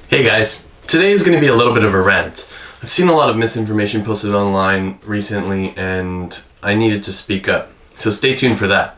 Hey guys, today is going to be a little bit of a rant. I've seen a lot of misinformation posted online recently and I needed to speak up. So stay tuned for that.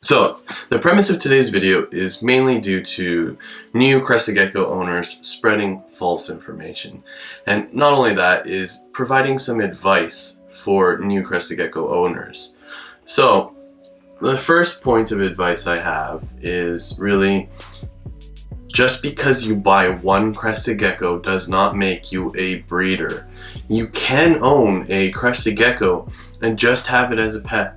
So, the premise of today's video is mainly due to new Crested Gecko owners spreading false information. And not only that, is providing some advice for new Crested Gecko owners. So, the first point of advice I have is really, just because you buy one Crested Gecko does not make you a breeder. You can own a Crested Gecko and just have it as a pet.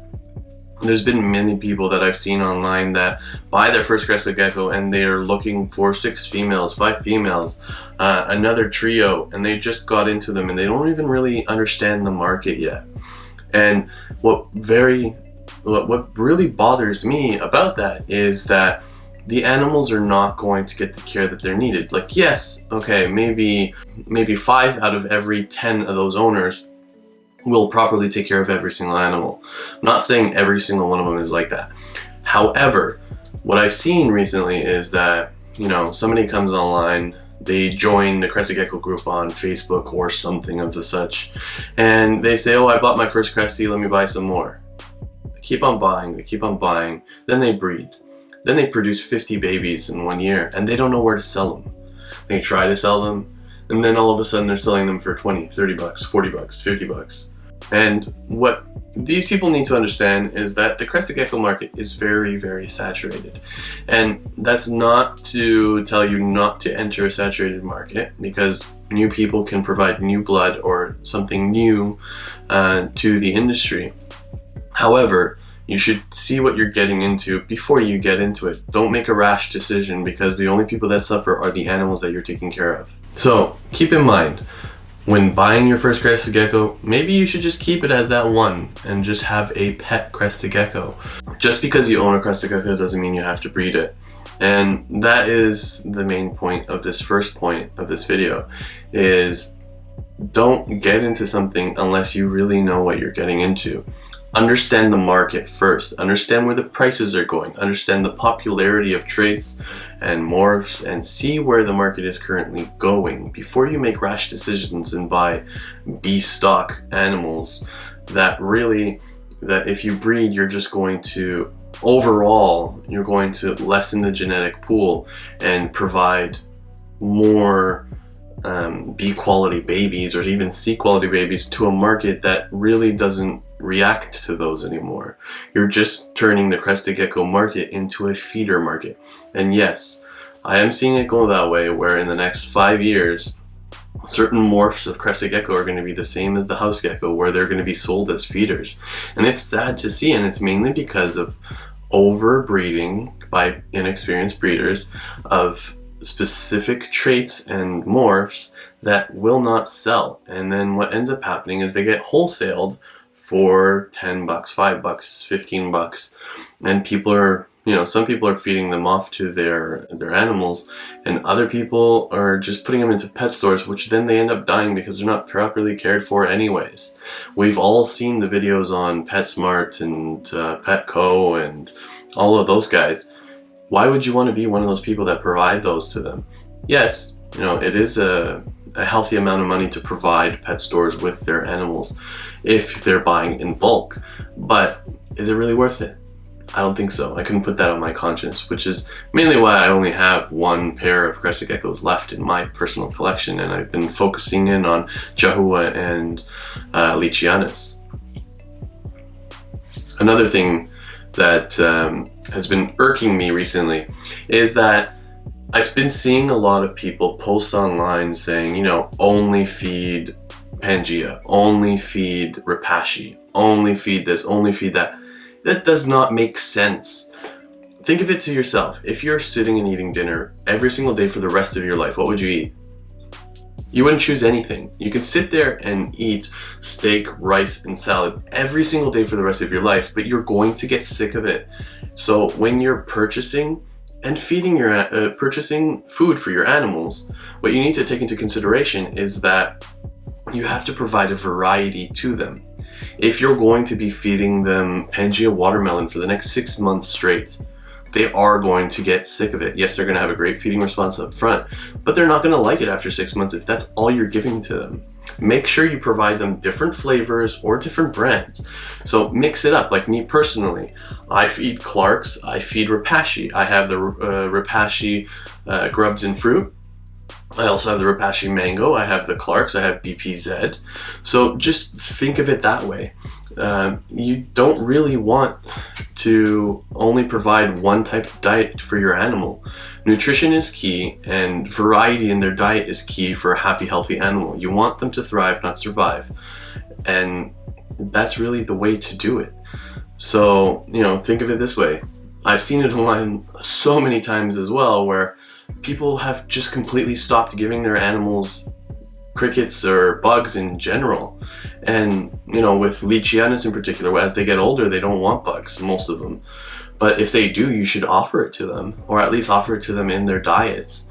There's been many people that I've seen online that buy their first Crested Gecko and they are looking for 6 females, 5 females, another trio, and they just got into them and they don't even really understand the market yet. And what really bothers me about that is that the animals are not going to get the care that they're needed. Like, yes, okay, maybe 5 out of every 10 of those owners will properly take care of every single animal. I'm not saying every single one of them is like that. However, what I've seen recently is that, somebody comes online, they join the Crested Gecko group on Facebook or something of the such, and they say, oh, I bought my first Cresty, let me buy some more. They keep on buying, then they breed. Then they produce 50 babies in 1 year, and they don't know where to sell them. They try to sell them, and then all of a sudden they're selling them for 20, 30 bucks, 40 bucks, 50 bucks. And what these people need to understand is that the Crested Gecko market is very, very saturated. And that's not to tell you not to enter a saturated market, because new people can provide new blood or something new to the industry. However, you should see what you're getting into before you get into it. Don't make a rash decision, because the only people that suffer are the animals that you're taking care of. So keep in mind, when buying your first Crested Gecko, maybe you should just keep it as that one and just have a pet Crested Gecko. Just because you own a Crested Gecko doesn't mean you have to breed it. And that is the main point of this first point of this video, is don't get into something unless you really know what you're getting into. Understand the market first, understand where the prices are going, understand the popularity of traits and morphs, and see where the market is currently going before you make rash decisions and buy beef stock animals that if you breed, you're just going to, overall, you're going to lessen the genetic pool and provide more B quality babies or even C quality babies to a market that really doesn't react to those anymore. You're just turning the Crested Gecko market into a feeder market. And yes, I am seeing it go that way, where in the next 5 years certain morphs of Crested Gecko are going to be the same as the house gecko, where they're going to be sold as feeders. And it's sad to see, and it's mainly because of overbreeding by inexperienced breeders of specific traits and morphs that will not sell. And then what ends up happening is they get wholesaled for 10 bucks, 5 bucks, 15 bucks. And people are, some people are feeding them off to their animals, and other people are just putting them into pet stores, which then they end up dying because they're not properly cared for anyways. We've all seen the videos on PetSmart and Petco and all of those guys. Why would you want to be one of those people that provide those to them? Yes, it is a healthy amount of money to provide pet stores with their animals if they're buying in bulk, but is it really worth it? I don't think so. I couldn't put that on my conscience, which is mainly why I only have 1 pair of Crested Geckos left in my personal collection, and I've been focusing in on Chihuahua and Lichianus. Another thing that has been irking me recently is that I've been seeing a lot of people post online saying, only feed Pangea, only feed Repashy, only feed this, only feed that. That does not make sense. Think of it to yourself. If you're sitting and eating dinner every single day for the rest of your life, what would you eat? You wouldn't choose anything. You could sit there and eat steak, rice, and salad every single day for the rest of your life, but you're going to get sick of it. So when you're purchasing and feeding purchasing food for your animals, what you need to take into consideration is that you have to provide a variety to them. If you're going to be feeding them Pangea watermelon for the next 6 months straight, they are going to get sick of it. Yes, they're going to have a great feeding response up front, but they're not going to like it after 6 months if that's all you're giving to them. Make sure you provide them different flavors or different brands. So mix it up. Like me personally, I feed Clark's, I feed Repashy. I have the Repashy grubs and fruit. I also have the Repashy mango, I have the Clark's, I have BPZ. So just think of it that way. You don't really want to only provide one type of diet for your animal. Nutrition is key, and variety in their diet is key for a happy, healthy animal. You want them to thrive, not survive. And that's really the way to do it. So, think of it this way. I've seen it online so many times as well, where people have just completely stopped giving their animals crickets or bugs in general. And with Leachianus in particular, as they get older, they don't want bugs, most of them. But if they do, you should offer it to them, or at least offer it to them in their diets.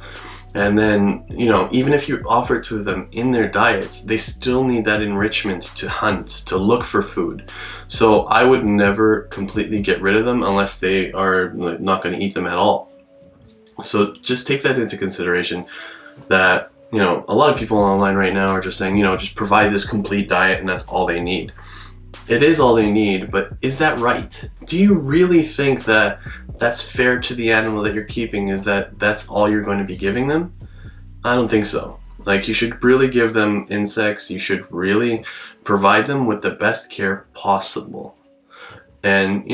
And then, even if you offer it to them in their diets, they still need that enrichment to hunt, to look for food. So I would never completely get rid of them unless they are not going to eat them at all. So just take that into consideration, that a lot of people online right now are just saying, just provide this complete diet and that's all they need. It is all they need, but is that right? Do you really think that that's fair to the animal that you're keeping, is that that's all you're going to be giving them? I don't think so. Like, you should really give them insects. You should really provide them with the best care possible. And,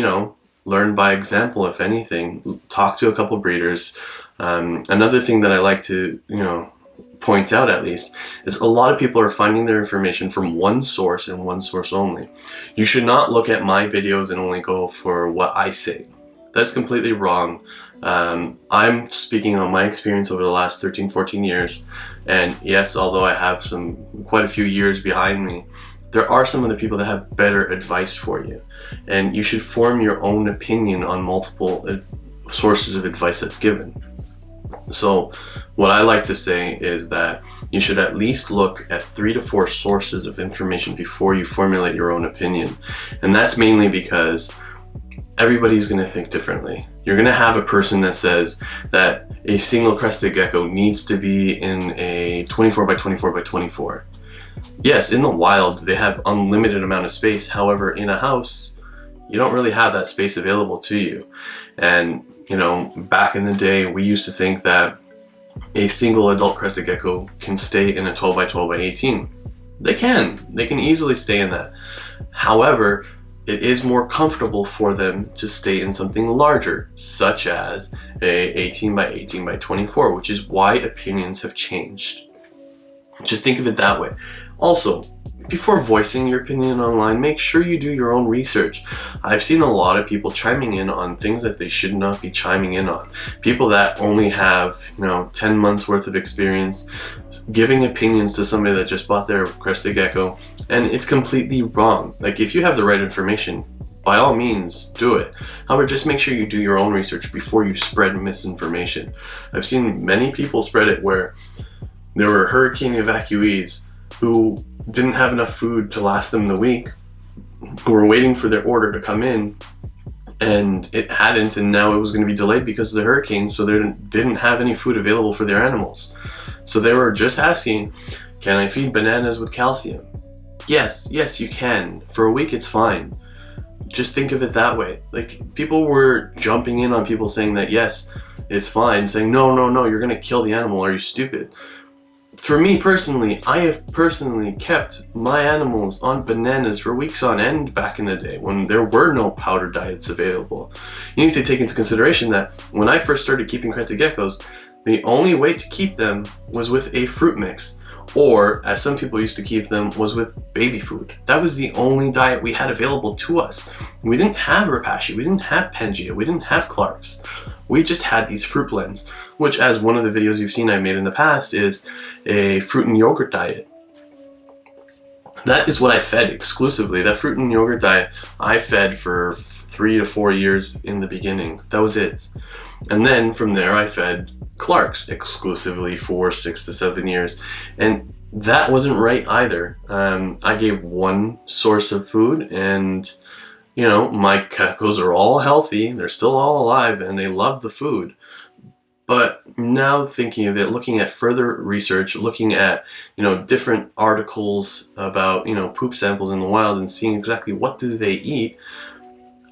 learn by example, if anything. Talk to a couple breeders. Another thing that I like to, point out, at least, is a lot of people are finding their information from one source and one source only. You should not look at my videos and only go for what I say. That's completely wrong. I'm speaking on my experience over the last 13, 14 years. And yes, although I have quite a few years behind me, there are some of the people that have better advice for you. And you should form your own opinion on multiple sources of advice that's given. So what I like to say is that you should at least look at 3 to 4 sources of information before you formulate your own opinion. And that's mainly because everybody's going to think differently. You're going to have a person that says that a single crested gecko needs to be in a 24 by 24 by 24. Yes, in the wild, they have unlimited amount of space. However, in a house, you don't really have that space available to you. And, back in the day, we used to think that a single adult crested gecko can stay in a 12 by 12 by 18. They can easily stay in that. However, it is more comfortable for them to stay in something larger, such as a 18 by 18 by 24, which is why opinions have changed. Just think of it that way. Also, before voicing your opinion online, make sure you do your own research. I've seen a lot of people chiming in on things that they should not be chiming in on. People that only have, 10 months worth of experience, giving opinions to somebody that just bought their crested gecko, and it's completely wrong. Like, if you have the right information, by all means, do it. However, just make sure you do your own research before you spread misinformation. I've seen many people spread it where there were hurricane evacuees who didn't have enough food to last them the week, who were waiting for their order to come in, and it hadn't, and now it was going to be delayed because of the hurricane, so they didn't have any food available for their animals. So they were just asking, can I feed bananas with calcium? Yes, you can. For a week, it's fine. Just think of it that way. Like, people were jumping in on people saying that, yes, it's fine, saying, no, you're going to kill the animal. Are you stupid? For me personally, I have personally kept my animals on bananas for weeks on end back in the day when there were no powder diets available. You need to take into consideration that when I first started keeping crested geckos, the only way to keep them was with a fruit mix, or as some people used to keep them, was with baby food. That was the only diet we had available to us. We didn't have Repashy, we didn't have Pangea, we didn't have Clark's. We just had these fruit blends, which, as one of the videos you've seen I made in the past, is a fruit and yogurt diet. That is what I fed exclusively. That fruit and yogurt diet I fed for 3 to 4 years in the beginning. That was it. And then from there I fed Clark's exclusively for 6 to 7 years. And that wasn't right either. I gave one source of food, and you know, my geckos are all healthy, they're still all alive, and they love the food. But now thinking of it, looking at further research, looking at, you know, different articles about, you know, poop samples in the wild and seeing exactly what do they eat,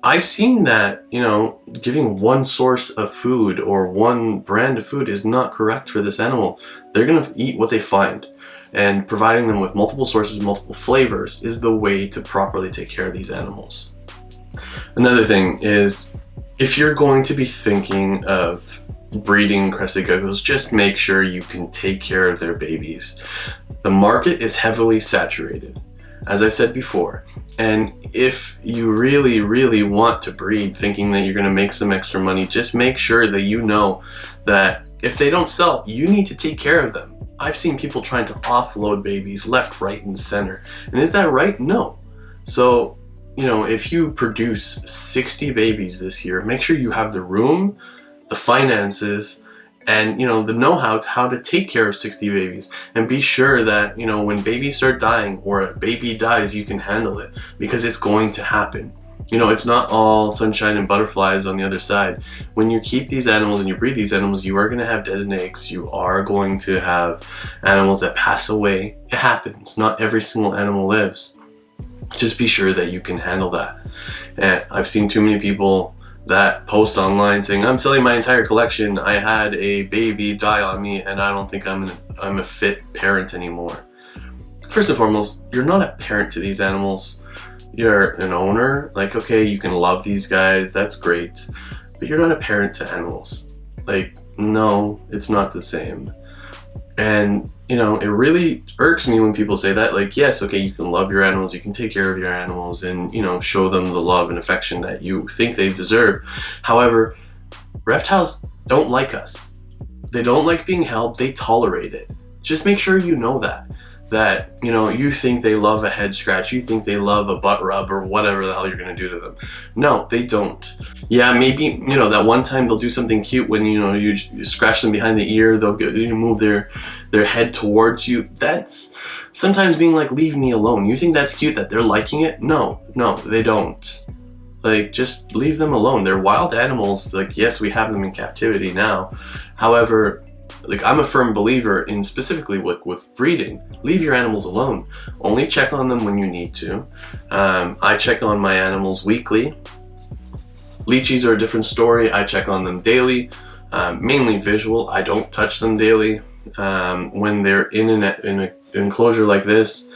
I've seen that, you know, giving one source of food or one brand of food is not correct for this animal. They're going to eat what they find. And providing them with multiple sources, multiple flavors is the way to properly take care of these animals. Another thing is, if you're going to be thinking of breeding crested geckos, just make sure you can take care of their babies. The market is heavily saturated, as I've said before, and if you really want to breed thinking that you're going to make some extra money, just make sure that you know that if they don't sell, you need to take care of them. I've seen people trying to offload babies left, right, and center, and is that right? No. So, you know, if you produce 60 babies this year, make sure you have the room, the finances, and, you know, the know-how to how to take care of 60 babies, and be sure that, you know, when babies start dying or a baby dies, you can handle it, because it's going to happen. You know, it's not all sunshine and butterflies on the other side. When you keep these animals and you breed these animals, you are going to have dead eggs. You are going to have animals that pass away. It happens. Not every single animal lives. Just be sure that you can handle that. And I've seen too many people that post online saying, I'm selling my entire collection, I had a baby die on me, and I don't think I'm a fit parent anymore. First and foremost, you're not a parent to these animals. You're an owner. Like, okay, you can love these guys, that's great, but you're not a parent to animals. Like, no, it's not the same. And, you know, it really irks me when people say that. Like, yes, okay, you can love your animals, you can take care of your animals, and, you know, show them the love and affection that you think they deserve. However, reptiles don't like us. They don't like being held, they tolerate it. Just make sure you know that. That, you know, you think they love a head scratch, you think they love a butt rub or whatever the hell you're gonna do to them. No, they don't. Yeah, maybe, you know, that one time they'll do something cute when, you know, you scratch them behind the ear, they'll get, you move their head towards you. That's sometimes being like, leave me alone. You think that's cute, that they're liking it? No, they don't. Like, just leave them alone. They're wild animals. Like, yes, we have them in captivity now. However, like, I'm a firm believer in specifically with breeding. Leave your animals alone. Only check on them when you need to. I check on my animals weekly. Lychees are a different story. I check on them daily, mainly visual. I don't touch them daily. When they're in an enclosure like this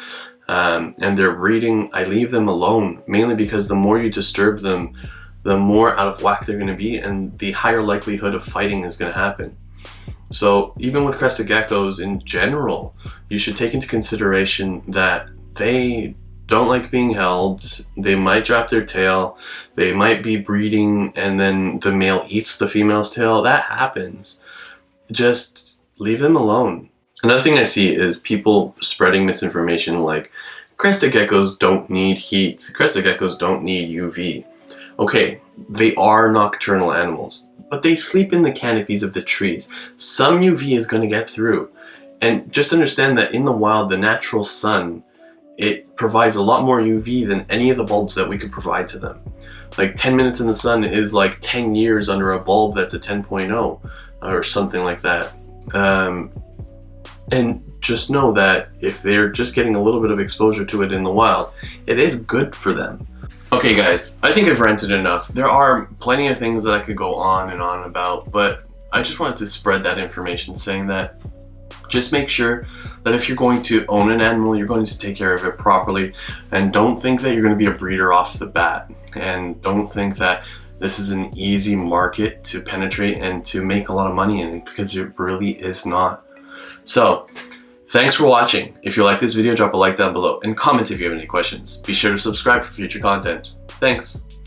and they're breeding, I leave them alone, mainly because the more you disturb them, the more out of whack they're going to be, and the higher likelihood of fighting is going to happen. So even with crested geckos in general, you should take into consideration that they don't like being held, they might drop their tail, they might be breeding and then the male eats the female's tail. That happens. Just leave them alone. Another thing I see is people spreading misinformation like, crested geckos don't need heat, crested geckos don't need UV. Okay, they are nocturnal animals, but they sleep in the canopies of the trees. Some UV is going to get through. And just understand that in the wild, the natural sun, it provides a lot more UV than any of the bulbs that we could provide to them. Like 10 minutes in the sun is like 10 years under a bulb that's a 10.0 or something like that. And just know that if they're just getting a little bit of exposure to it in the wild, it is good for them. Okay guys, I think I've ranted enough. There are plenty of things that I could go on and on about, but I just wanted to spread that information, saying that just make sure that if you're going to own an animal, you're going to take care of it properly, and don't think that you're going to be a breeder off the bat, and don't think that this is an easy market to penetrate and to make a lot of money in, because it really is not. So, thanks for watching. If you like this video, drop a like down below and comment if you have any questions. Be sure to subscribe for future content. Thanks.